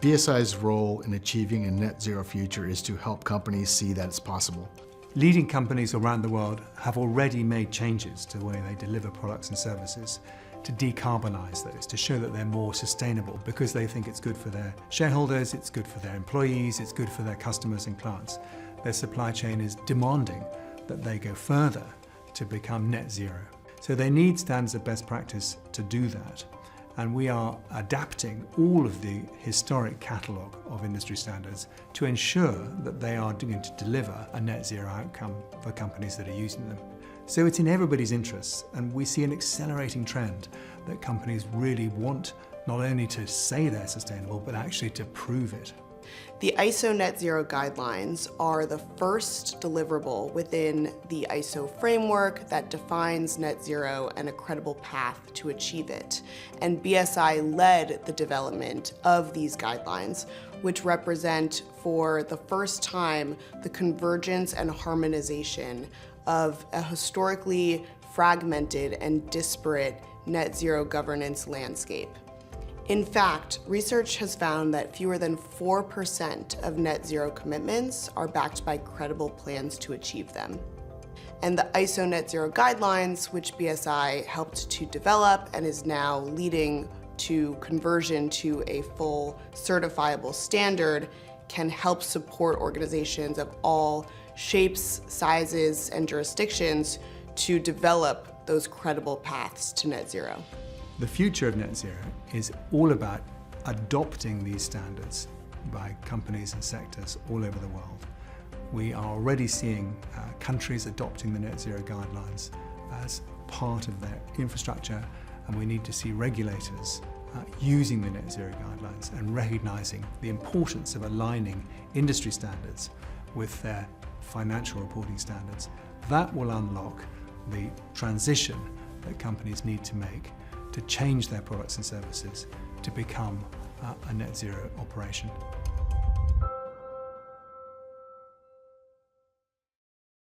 BSI's role in achieving a net zero future is to help companies see that it's possible. Leading companies around the world have already made changes to the way they deliver products and services to decarbonize those, to show that they're more sustainable because they think it's good for their shareholders, it's good for their employees, it's good for their customers and clients. Their supply chain is demanding that they go further to become net zero. So they need standards of best practice to do that. And we are adapting all of the historic catalogue of industry standards to ensure that they are going to deliver a net zero outcome for companies that are using them. So it's in everybody's interests, and we see an accelerating trend that companies really want not only to say they're sustainable, but actually to prove it. The ISO Net Zero guidelines are the first deliverable within the ISO framework that defines net zero and a credible path to achieve it. And BSI led the development of these guidelines, which represent for the first time the convergence and harmonization of a historically fragmented and disparate net zero governance landscape. In fact, research has found that fewer than 4% of net zero commitments are backed by credible plans to achieve them. And the ISO Net Zero guidelines, which BSI helped to develop and is now leading to conversion to a full certifiable standard, can help support organizations of all shapes, sizes, and jurisdictions to develop those credible paths to net zero. The future of net zero is all about adopting these standards by companies and sectors all over the world. We are already seeing countries adopting the net zero guidelines as part of their infrastructure, and we need to see regulators using the net zero guidelines and recognizing the importance of aligning industry standards with their financial reporting standards. That will unlock the transition that companies need to make to change their products and services to become a net zero operation.